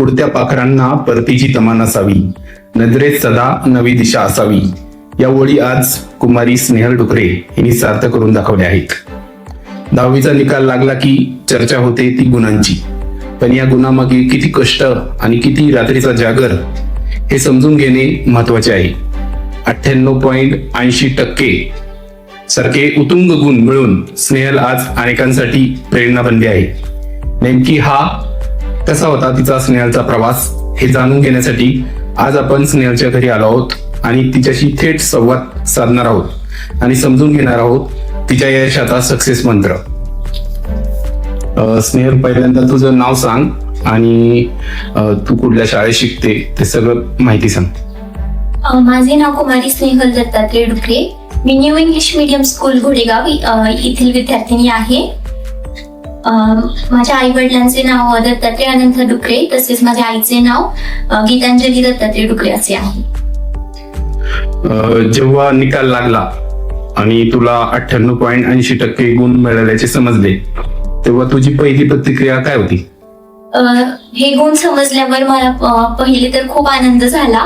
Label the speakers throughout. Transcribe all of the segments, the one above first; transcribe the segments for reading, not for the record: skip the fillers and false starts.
Speaker 1: उडत्या पाखरांना परतीची तमा नसावी, नजरेत सदा नवी दिशा असावी, या ओळी आज कुमारी स्नेहल डुकरे यांनी सार्थ करून दाखवल्या आहेत. 10वीचा निकाल लागला की चर्चा होते ती गुणांची, पण या गुणामागे किती कष्ट आणि किती रात्रीचा जागर हे समजून घेणे महत्वाचे आहे. 98.80% सारखे उत्तुंग गुण मिळून स्नेहल आज अनेकांसाठी प्रेरणा बनली आहे. नेमकी हा कसा होता तिचा स्नेहलचा प्रवास हे जाणून घेण्यासाठी आज आपण स्नेहलच्या घरी आलो आहोत आणि तिच्याशी थेट संवाद साधणार आहोत आणि समजून घेणार आहोत तिच्या यशाचा सक्सेस मंत्र. स्नेहल, पहिल्यांदा तुझं नाव सांग आणि तू कुठल्या शाळेत शिकते ते सगळं माहिती सांग.
Speaker 2: माझे नाव कुमारी स्नेहल दत्तात्रय डुकरे. मी न्यू इंग्लिश मीडियम स्कूल घोडेगाव येथील विद्यार्थिनी आहे. माझ्या आई वडिलांचे नाव दत्तात्रय अनंत डुकरे, तसेच माझ्या आईचे नाव गीतांजली दत्तात्रय डुकरे असे आहे.
Speaker 1: जेव्हा निकाल लागला आणि तुला 98.80% गुण मिळाल्याचे समजले तेव्हा तुझी पहिली प्रतिक्रिया काय होती?
Speaker 2: हे गुण समजल्यावर मला पहिले तर खूप आनंद झाला.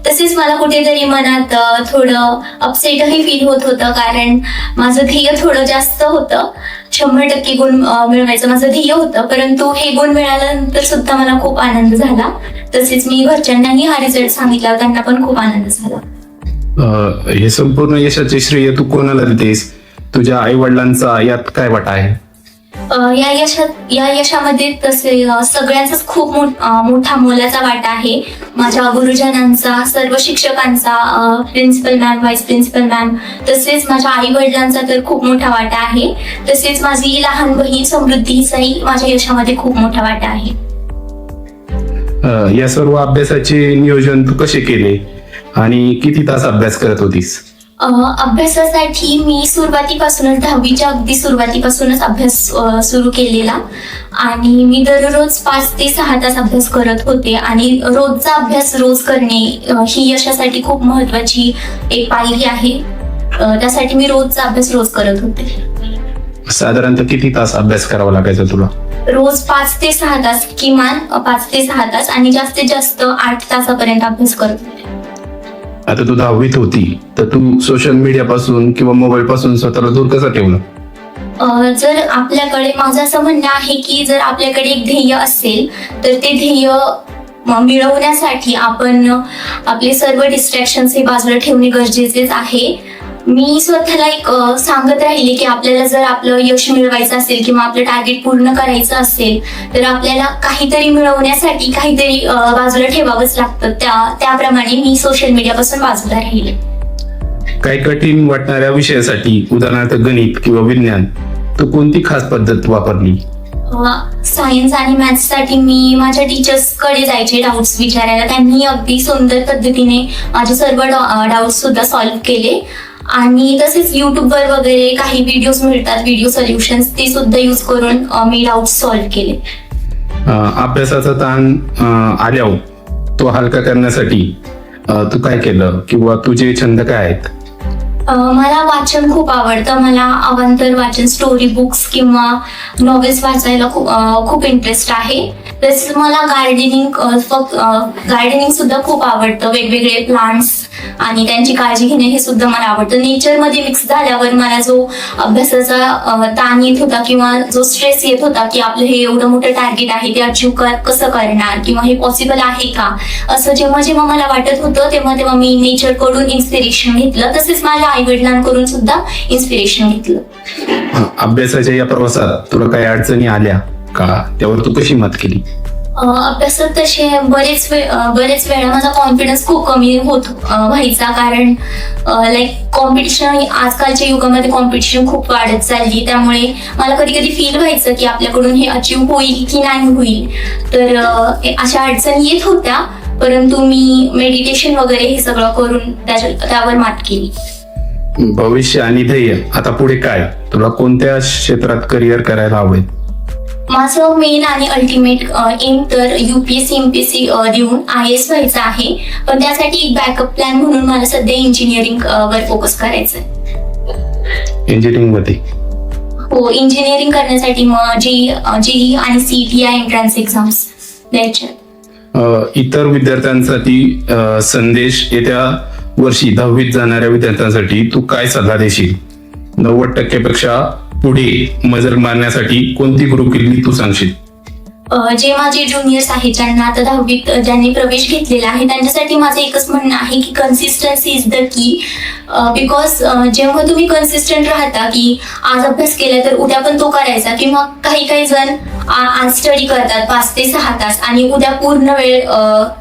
Speaker 2: तसेच मला कुठेतरी मनात थोडं अपसेटही फील होत होतं, कारण माझं ध्येय थोडं जास्त होतं. 100% गुण मिळवायचं माझं ध्येय होतं, परंतु हे गुण मिळाल्यानंतर सुद्धा मला खूप आनंद झाला. तसेच मी घरच्यांनाही हा रिझल्ट सांगितला, त्यांना पण खूप आनंद झाला.
Speaker 1: हे संपूर्ण यशाचे श्रेय तू कोणाला देतेस? तुझ्या आई वडिलांचा यात काय वाटा आहे?
Speaker 2: या यशामध्ये तसे सगळ्यांचाच खूप मोठा मोलाचा वाटा आहे. माझ्या गुरुजनांचा, सर्व शिक्षकांचा, principal ma'am, vice principal ma'am, तसेच माझ्या आई वडिलांचा तर खूप मोठा वाटा आहे. तसेच माझी लहान बहीण समृद्धीचाही माझ्या यशामध्ये खूप मोठा वाटा आहे.
Speaker 1: या सर्व अभ्यासाचे नियोजन तू कसे केले आणि किती तास अभ्यास करत होतीस?
Speaker 2: अभ्यासासाठी मी सुरुवातीपासूनच 10वीच्या अगदी सुरुवातीपासूनच अभ्यास सुरू केलेला आणि मी दररोज 5 ते 6 तास अभ्यास करत होते. आणि रोजचा अभ्यास रोज करणे ही यशासाठी खूप महत्वाची एक पायरी आहे. त्यासाठी मी रोजचा अभ्यास रोज करत होते.
Speaker 1: साधारणतः किती तास अभ्यास करावा लागायचा तुला?
Speaker 2: रोज 5 ते 6 तास, किमान 5 ते 6 तास आणि जास्तीत जास्त 8 तासापर्यंत अभ्यास करत होते.
Speaker 1: आता तू 10वीत होती तर तू सोशल मीडिया पासून किंवा मोबाईल पासून स्वतःला दूर कसा ठेवलं?
Speaker 2: जर आपल्याकडे, माझं असं म्हणणं आहे की जर आपल्याकडे एक ध्येय असेल तर ते ध्येय मिळवण्यासाठी आपण आपले सर्व डिस्ट्रॅक्शन्स हे बाजूला ठेवणे गरजेचेच आहे. मी स्वतःला एक सांगत राहिले की आपल्याला जर आपलं यश मिळवायचं असेल किंवा आपलं टार्गेट पूर्ण करायचं असेल तर आपल्याला काहीतरी मिळवण्यासाठी काहीतरी बाजूला ठेवावंच लागतं. त्याप्रमाणे मी सोशल मीडियापासून बाजूला राहिले.
Speaker 1: काही कठीण वाटणाऱ्या विषयासाठी, उदाहरणार्थ गणित किंवा विज्ञान, तू कोणती खास पद्धत वापरली?
Speaker 2: सायन्स आणि मॅथ्ससाठी मी माझ्या टीचर्सकडे जायचे डाऊट्स विचारायला. त्यांनी अगदी सुंदर पद्धतीने माझे सर्व डाऊट्स सुद्धा सॉल्व्ह केले. आणि तसेच युट्यूबवर वगैरे काही व्हिडिओज मिळतात, व्हिडिओ सोल्युशन्स, ते सुद्धा यूज करून मी डाऊट सॉल्व्ह केले.
Speaker 1: अभ्यासाचा ताण आल्यावर तो हलका करण्यासाठी तू काय केलं किंवा तुझे छंद काय आहेत?
Speaker 2: मला वाचन खूप आवडतं. मला अवांतर वाचन, स्टोरी बुक्स किंवा नॉवेल्स वाचायला खूप इंटरेस्ट आहे. तसेच मला गार्डनिंग सुद्धा खूप आवडतं. वेगवेगळे प्लांट्स आणि त्यांची काळजी घेणे हे सुद्धा मला आवडतं. नेचरमध्ये मिक्स झाल्यावर मला जो अभ्यासाचा ताण येत होता किंवा जो स्ट्रेस येत होता की आपलं हे एवढं मोठं टार्गेट आहे, ते अचीव्ह कसं करणार किंवा हे पॉसिबल आहे का, असं जेव्हा मला वाटत होतं तेव्हा मी नेचरकडून इन्स्पिरेशन घेतलं. तसेच माझ्या आई वडिलांकडून सुद्धा इन्स्पिरेशन घेतलं.
Speaker 1: अभ्यासाच्या या प्रवासात तुला काही अडचणी आल्या का? त्यावर तू कशी मात केली?
Speaker 2: अभ्यासात तसे बरेच वेळा माझा कॉन्फिडन्स खूप कमी व्हायचा, कारण कॉम्पिटिशन, आजकालच्या युगामध्ये कॉम्पिटिशन खूप वाढत चालली. त्यामुळे मला कधी कधी फील व्हायचं की आपल्याकडून हे अचीव्ह होईल की नाही होईल. तर अशा अडचणी येत होत्या, परंतु मी मेडिटेशन वगैरे हे सगळं करून त्यावर मात केली.
Speaker 1: भविष्य आणि ध्येय, आता पुढे काय? तुला कोणत्या क्षेत्रात करिअर करायला आवडेल?
Speaker 2: माझं मेन आणि अल्टिमेट एम तर UPSC MPSC देऊन IAS व्हायचं आहे. पण त्यासाठी एक बॅकअप प्लॅन म्हणून मला सध्या इंजिनिअरिंग वर फोकस करायचं आहे.
Speaker 1: इंजिनिअरिंग मध्ये?
Speaker 2: हो, इंजिनिअरिंग करण्यासाठी मग JEE आणि CET या एंट्रन्स एक्झाम्स द्यायच्या.
Speaker 1: इतर विद्यार्थ्यांसाठी संदेश येत्या वर्षी 10वीत जाणाऱ्या विद्यार्थ्यांसाठी तू काय सल्ला देशील? 90% पुढे मजल मारण्यासाठी कोणती गुरुकिल्ली तू सांगशील?
Speaker 2: जे माझे ज्युनियर्स आहेत ज्यांना आता 10वीत ज्यांनी प्रवेश घेतलेला आहे त्यांच्यासाठी माझं एकच म्हणणं आहे की consistency is the key. Because जेव्हा तुम्ही कन्सिस्टंट राहता की आज अभ्यास केला तर उद्या पण तो करायचा, किंवा काही काही जण आज स्टडी करतात 5 ते 6 तास आणि उद्या पूर्ण वेळ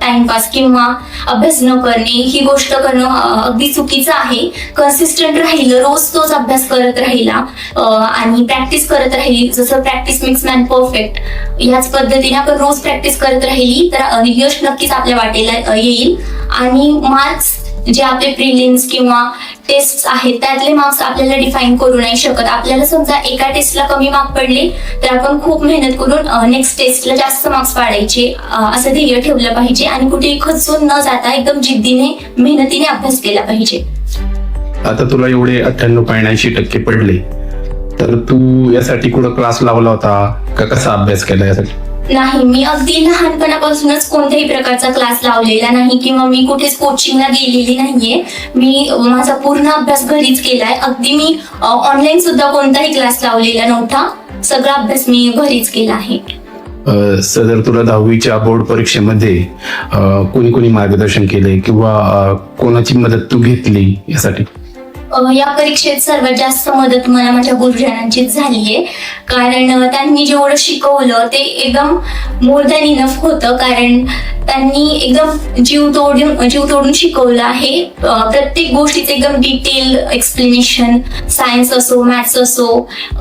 Speaker 2: टाइमपास किंवा अभ्यास न करणे, ही गोष्ट करणं अगदी चुकीचं आहे. कन्सिस्टंट राहिलं, रोज तोच अभ्यास करत राहिला आणि प्रॅक्टिस करत राहिली, जसं प्रॅक्टिस मेक्स मॅन परफेक्ट, ह्याच पद्धतीने आपण रोज प्रॅक्टिस करत राहिली तर यश नक्कीच आपल्या वाटेला येईल. आणि मार्क्स जे आपले प्रिलिम्स किंवा टेस्ट आहेत त्यातले मार्क्स आपल्याला डिफाईन करू नाही शकत. आपल्याला समजा एका टेस्टला कमी मार्क पडले तर आपण खूप मेहनत करून नेक्स्ट टेस्टला जास्त मार्क्स पाडायचे असं ध्येय ठेवलं पाहिजे आणि कुठेही खचून न जाता एकदम जिद्दीने मेहनतीने अभ्यास केला पाहिजे.
Speaker 1: आता तुला एवढे 98.80% पडले तर तू यासाठी कुठं क्लास लावला होता का कसा अभ्यास केला यासाठी?
Speaker 2: नाही, मी अगदी लहानपणापासूनच कोणत्याही प्रकारचा क्लास लावलेला नाही किंवा मी कुठेच कोचिंगला गेलेली नाहीये. मी माझा पूर्ण अभ्यास घरीच केलाय. अगदी मी ऑनलाईन सुद्धा कोणताही क्लास लावलेला नव्हता. सगळा अभ्यास मी घरीच केला आहे.
Speaker 1: सदर तुला 10वीच्या बोर्ड परीक्षेमध्ये कोणी कोणी मार्गदर्शन केले किंवा कोणाची मदत तू घेतली यासाठी?
Speaker 2: या परीक्षेत सर्वात जास्त मदत मला माझ्या गुरुजनांचीच झालीये. कारण त्यांनी जेवढं शिकवलं ते एकदम मोर दॅन इनफ होतं. कारण त्यांनी एकदम जीव तोडून शिकवलं आहे. प्रत्येक गोष्टीचं एकदम डिटेल एक्सप्लेनेशन, सायन्स असो, मॅथ्स असो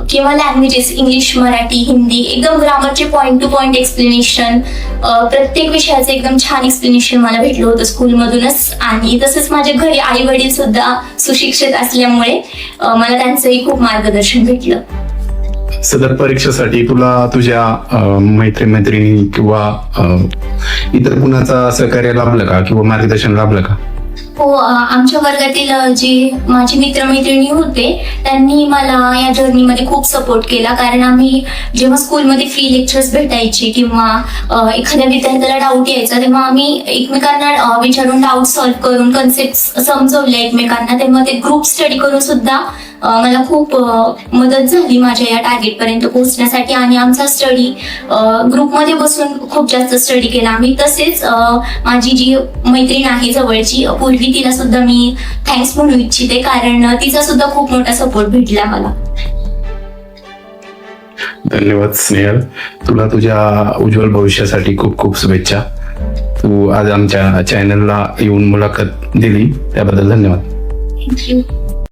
Speaker 2: किंवा लँग्वेजेस, इंग्लिश, मराठी, हिंदी, एकदम ग्रामरचे पॉइंट टू पॉइंट एक्सप्लेनेशन, प्रत्येक विषयाचं एकदम छान एक्सप्लेनेशन मला भेटलं होतं स्कूलमधूनच. आणि तसंच माझ्या घरी आई वडील सुद्धा सुशिक्षित असल्यामुळे मला त्यांचंही खूप मार्गदर्शन भेटलं.
Speaker 1: सदर परीक्षेसाठी तुला तुझ्या मैत्रिणी किंवा इतर कुणाचा सहकार्य लाभलं का किंवा मार्गदर्शन लाभलं का?
Speaker 2: हो, आमच्या वर्गातील जे माझे मित्रमैत्रिणी होते त्यांनी मला या जर्नीमध्ये खूप सपोर्ट केला. कारण आम्ही जेव्हा स्कूलमध्ये फ्री लेक्चर्स भेटायचे किंवा एखाद्या विद्यार्थ्याला डाऊट यायचा तेव्हा आम्ही एकमेकांना विचारून डाऊट सॉल्व्ह करून कन्सेप्ट समजवले एकमेकांना. तेव्हा ते ग्रुप स्टडी करून सुद्धा मला खूप मदत झाली माझ्या या टार्गेट पर्यंत पोहोचण्यासाठी. आणि आमचा स्टडी ग्रुपमध्ये बसून खूप जास्त स्टडी केला आम्ही. तसेच माझी जी मैत्रीण आहे जवळची पूर्वी, तिला सुद्धा मी थँक्स म्हणू इच्छिते कारण तिचा सुद्धा खूप मोठा सपोर्ट भेटला मला.
Speaker 1: धन्यवाद स्नेहल. तुला तुझ्या उज्ज्वल भविष्यासाठी खूप खूप शुभेच्छा. तू आज आमच्या चॅनलला येऊन मुलाखत दिली त्याबद्दल धन्यवाद.
Speaker 2: थँक्यू.